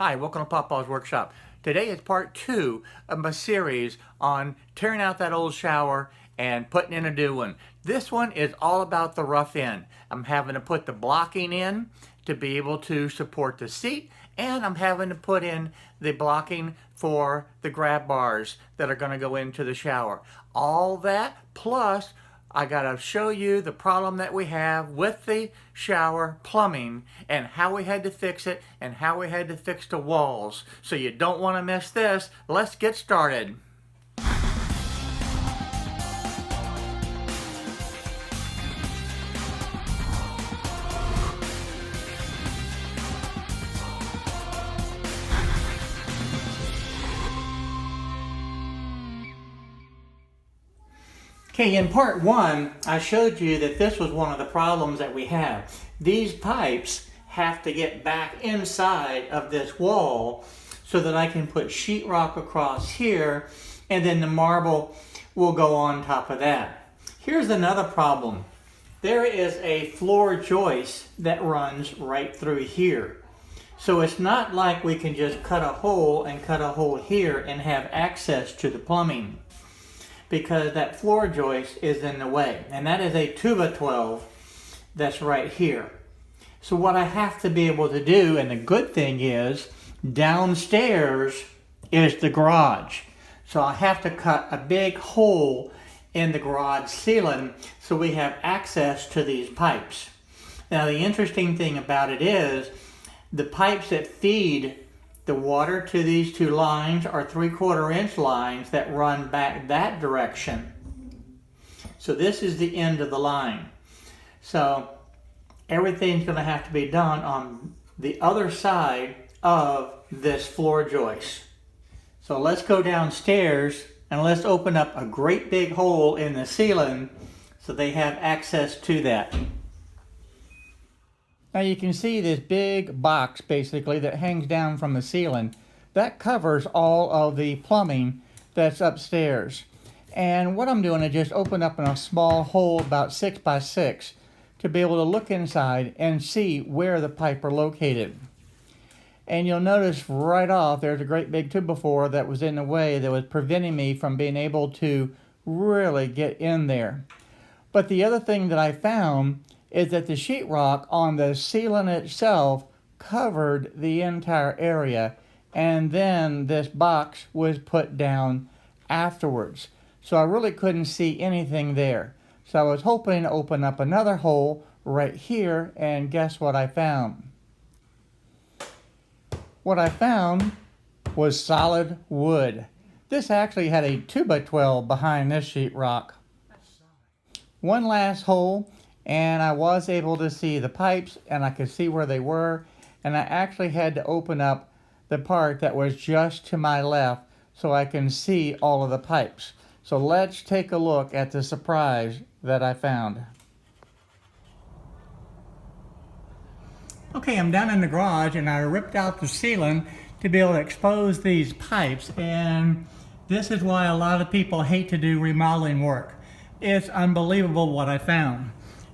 Hi, welcome to Papa's Workshop. Today is part 2 of my series on tearing out that old shower and putting in a new one. This one is all about the rough end. I'm having to put the blocking in to be able to support the seat, and I'm having to put in the blocking for the grab bars that are going to go into the shower. All that plus I gotta show you the problem that we have with the shower plumbing and how we had to fix it and how we had to fix the walls. So you don't want to miss this. Let's get started. Okay, in part 1, I showed you that this was one of the problems that we have. These pipes have to get back inside of this wall so that I can put sheetrock across here, and then the marble will go on top of that. Here's another problem. There is a floor joist that runs right through here. So it's not like we can just cut a hole and cut a hole here and have access to the plumbing, because that floor joist is in the way. And that is a 2x12 that's right here. So what I have to be able to do, and the good thing is, downstairs is the garage. So I have to cut a big hole in the garage ceiling so we have access to these pipes. Now the interesting thing about it is, the pipes that feed the water to these two lines are 3/4 inch lines that run back that direction. So this is the end of the line. So everything's going to have to be done on the other side of this floor joist. So let's go downstairs and let's open up a great big hole in the ceiling so they have access to that. Now you can see this big box basically that hangs down from the ceiling. That covers all of the plumbing that's upstairs. And what I'm doing is just open up in a small hole about 6 by 6 to be able to look inside and see where the pipe are located. And you'll notice right off there's a great big 2x4 that was in the way that was preventing me from being able to really get in there. But the other thing that I found is that the sheetrock on the ceiling itself covered the entire area, and then this box was put down afterwards. So I really couldn't see anything there. So I was hoping to open up another hole right here, and guess what I found? What I found was solid wood. This actually had a 2x12 behind this sheetrock. One last hole, and I was able to see the pipes and I could see where they were, and I actually had to open up the part that was just to my left so I can see all of the pipes. So let's take a look at the surprise that I found. Okay, I'm down in the garage and I ripped out the ceiling to be able to expose these pipes, and this is why a lot of people hate to do remodeling work. It's unbelievable what I found.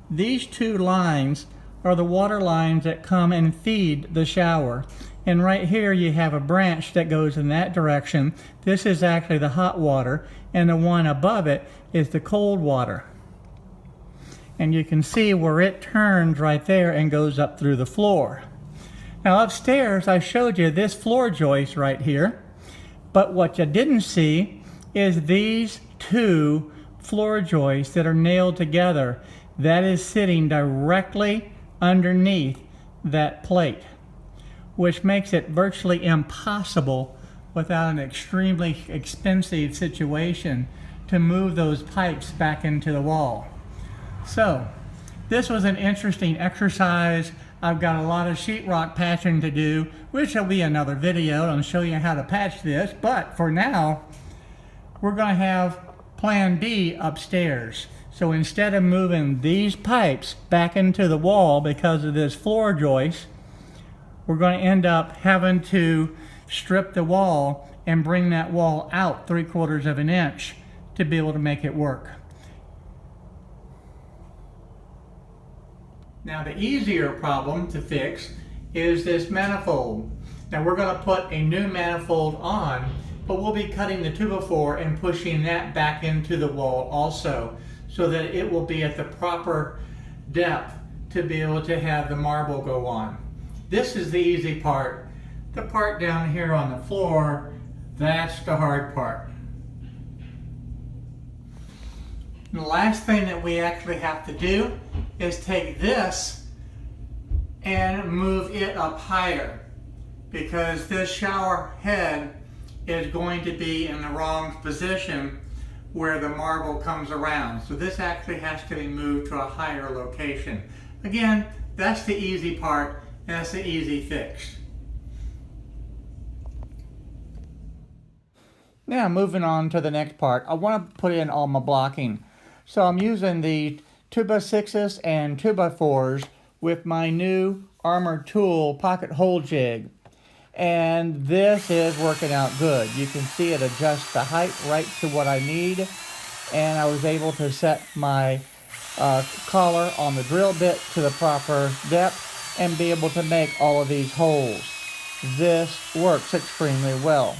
These two lines are the water lines that come and feed the shower. And right here you have a branch that goes in that direction. This is actually the hot water, and the one above it is the cold water. And you can see where it turns right there and goes up through the floor. Now upstairs I showed you this floor joist right here, but what you didn't see is these two floor joists that are nailed together. That is sitting directly underneath that plate, which makes it virtually impossible without an extremely expensive situation to move those pipes back into the wall. So this was an interesting exercise. I've got a lot of sheetrock patching to do, which will be another video. I'll show you how to patch this, but for now we're going to have plan B upstairs. So instead of moving these pipes back into the wall because of this floor joist, we're going to end up having to strip the wall and bring that wall out 3/4 inch to be able to make it work. Now the easier problem to fix is this manifold. Now we're going to put a new manifold on, but we'll be cutting the 2x4 and pushing that back into the wall also, so that it will be at the proper depth to be able to have the marble go on. This is the easy part. The part down here on the floor, that's the hard part. The last thing that we actually have to do is take this and move it up higher, because this shower head is going to be in the wrong position where the marble comes around. So this actually has to be moved to a higher location. Again, that's the easy part, and that's the easy fix. Now moving on to the next part, I want to put in all my blocking. So I'm using the 2x6s and 2x4s with my new Armor Tool pocket hole jig. And this is working out good. You can see it adjusts the height right to what I need. And I was able to set my collar on the drill bit to the proper depth and be able to make all of these holes. This works extremely well.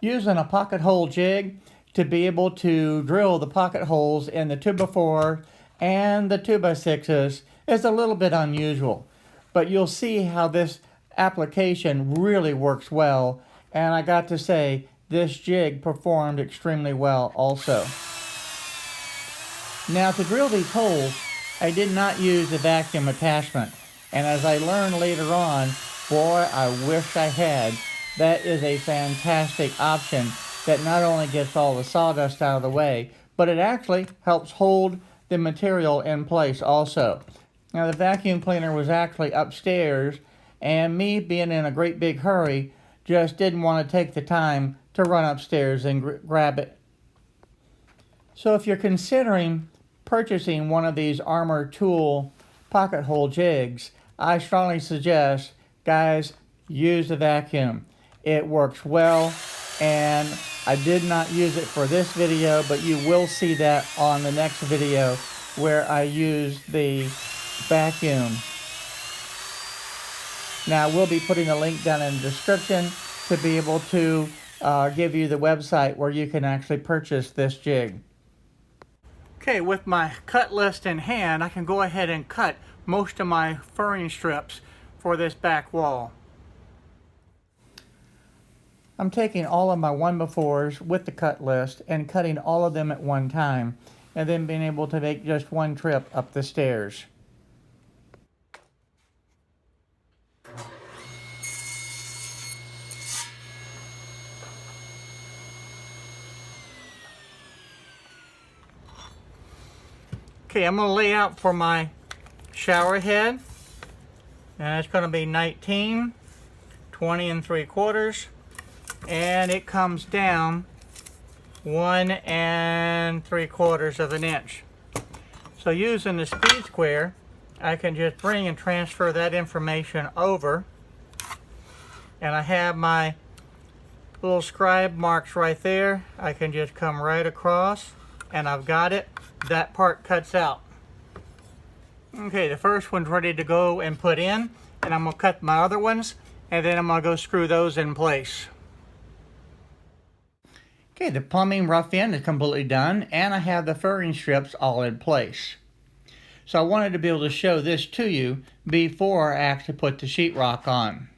Using a pocket hole jig to be able to drill the pocket holes in the 2x4 and the 2x6s is a little bit unusual, but you'll see how this application really works well, and I got to say this jig performed extremely well also. Now to drill these holes, I did not use the vacuum attachment, and as I learned later on, boy, I wish I had. That is a fantastic option that not only gets all the sawdust out of the way, but it actually helps hold the material in place also. Now the vacuum cleaner was actually upstairs, and me being in a great big hurry just didn't want to take the time to run upstairs and grab it. So if you're considering purchasing one of these Armor Tool pocket hole jigs, I strongly suggest, guys, use the vacuum. It works well, and I did not use it for this video, but you will see that on the next video where I use the vacuum. Now we'll be putting a link down in the description to be able to give you the website where you can actually purchase this jig. Okay, with my cut list in hand, I can go ahead and cut most of my furring strips for this back wall. I'm taking all of my 1x4s with the cut list and cutting all of them at one time, and then being able to make just one trip up the stairs. Okay, I'm going to lay out for my shower head, and it's going to be 19, 20 3/4, and it comes down 1 3/4 of an inch. So using the speed square, I can just bring and transfer that information over, and I have my little scribe marks right there. I can just come right across, and I've got it. That part cuts out. Okay, the first one's ready to go and put in, and I'm going to cut my other ones, and then I'm going to go screw those in place. Okay, the plumbing rough end is completely done, and I have the furring strips all in place. So I wanted to be able to show this to you before I actually put the sheetrock on.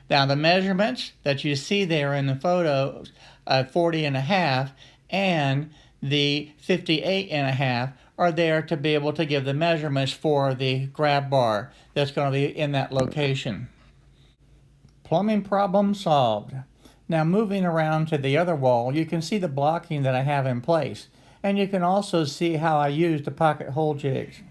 Now the measurements that you see there in the photos, 40.5 and the 58.5 are there to be able to give the measurements for the grab bar that's going to be in that location. Plumbing problem solved. Now moving around to the other wall, you can see the blocking that I have in place, and you can also see how I use the pocket hole jigs.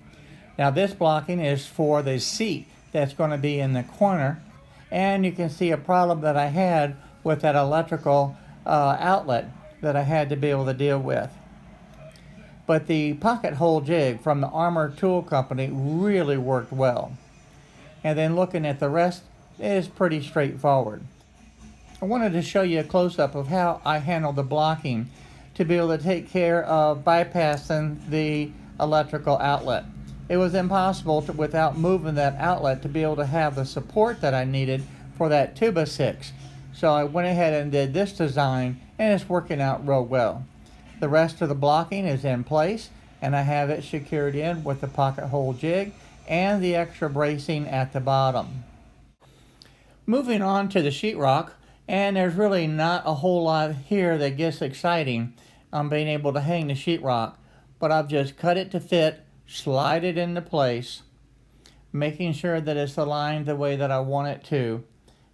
Now this blocking is for the seat that's going to be in the corner, and you can see a problem that I had with that electrical outlet that I had to be able to deal with. But the pocket hole jig from the Armor Tool Company really worked well. And then looking at the rest is pretty straightforward. I wanted to show you a close-up of how I handle the blocking to be able to take care of bypassing the electrical outlet. it was impossible to, without moving that outlet, to be able to have the support that I needed for that 2x6. So I went ahead and did this design, and it's working out real well. The rest of the blocking is in place, and I have it secured in with the pocket hole jig and the extra bracing at the bottom. Moving on to the sheetrock, and there's really not a whole lot here that gets exciting on being able to hang the sheetrock, but I've just cut it to fit, slide it into place, making sure that it's aligned the way that I want it to,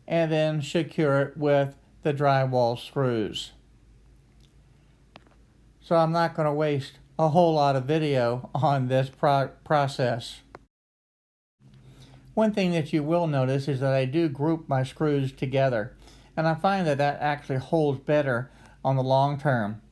and then secure it with the drywall screws. So I'm not going to waste a whole lot of video on this process. One thing that you will notice is that I do group my screws together, and I find that that actually holds better on the long term.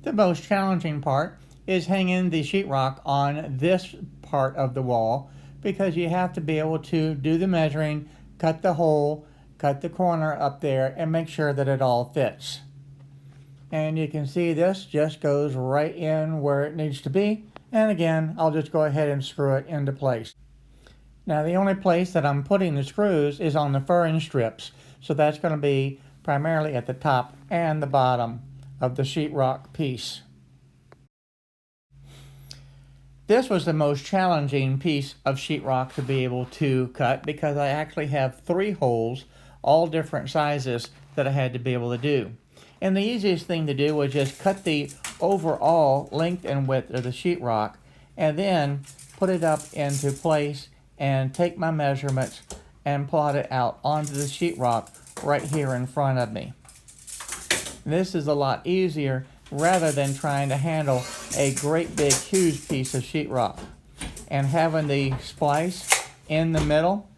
The most challenging part is hanging the sheetrock on this part of the wall, because you have to be able to do the measuring, cut the hole, cut the corner up there, and make sure that it all fits. And you can see this just goes right in where it needs to be, and again, I'll just go ahead and screw it into place. Now the only place that I'm putting the screws is on the furring strips, so that's going to be primarily at the top and the bottom of the sheetrock piece. This was the most challenging piece of sheetrock to be able to cut, because I actually have 3 holes, all different sizes, that I had to be able to do. And the easiest thing to do was just cut the overall length and width of the sheetrock, and then put it up into place and take my measurements and plot it out onto the sheetrock right here in front of me. This is a lot easier rather than trying to handle a great big huge piece of sheetrock. And having the splice in the middle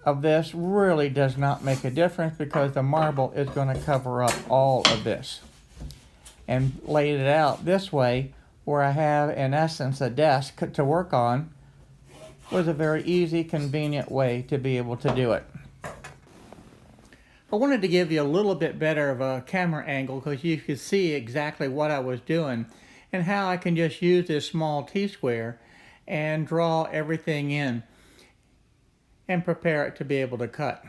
of this really does not make a difference, because the marble is going to cover up all of this. And laid it out this way, where I have in essence a desk to work on, was a very easy, convenient way to be able to do it. I wanted to give you a little bit better of a camera angle, because you could see exactly what I was doing and how I can just use this small T-square and draw everything in and prepare it to be able to cut.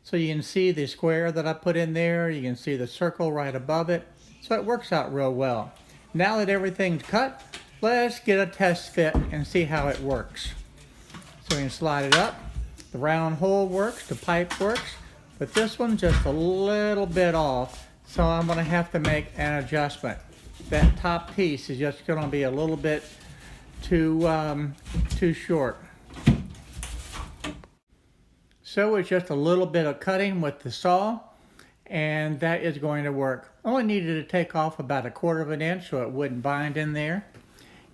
So you can see the square that I put in there, you can see the circle right above it, so it works out real well. Now that everything's cut, let's get a test fit and see how it works. So we can slide it up, the round hole works, the pipe works, but this one's just a little bit off, so I'm going to have to make an adjustment. That top piece is just going to be a little bit too short. So it's just a little bit of cutting with the saw, and that is going to work. I only needed to take off about 1/4 of an inch so it wouldn't bind in there.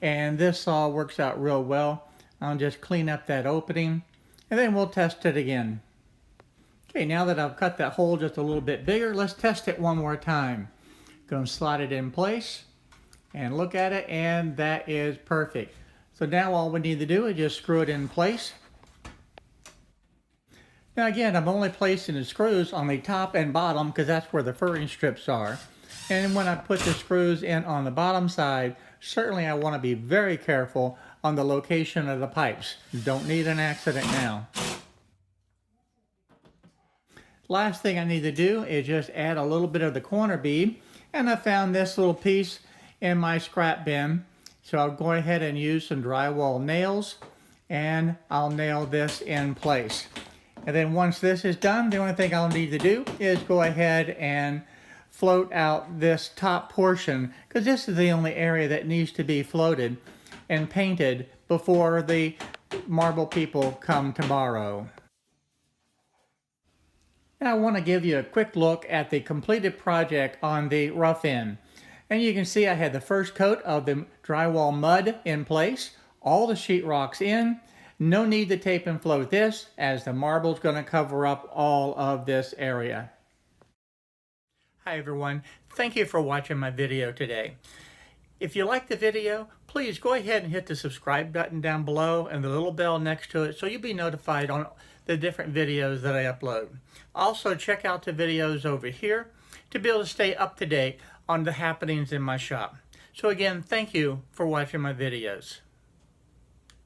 And this saw works out real well. I'll just clean up that opening, and then we'll test it again. Okay, now that I've cut that hole just a little bit bigger, let's test it one more time. Going to slide it in place and look at it, and that is perfect. So now all we need to do is just screw it in place. Now again, I'm only placing the screws on the top and bottom because that's where the furring strips are. And when I put the screws in on the bottom side, certainly I want to be very careful on the location of the pipes. You don't need an accident now. Last thing I need to do is just add a little bit of the corner bead, and I found this little piece in my scrap bin. So I'll go ahead and use some drywall nails, and I'll nail this in place. And then once this is done, the only thing I'll need to do is go ahead and float out this top portion, because this is the only area that needs to be floated and painted before the marble people come tomorrow. Now I want to give you a quick look at the completed project on the rough end. And you can see I had the first coat of the drywall mud in place, all the sheetrock's in. No need to tape and float this, as the marble's going to cover up all of this area. Hi everyone, thank you for watching my video today. If you like the video, please go ahead and hit the subscribe button down below and the little bell next to it so you'll be notified on the different videos that I upload. Also check out the videos over here to be able to stay up to date on the happenings in my shop. So again, thank you for watching my videos.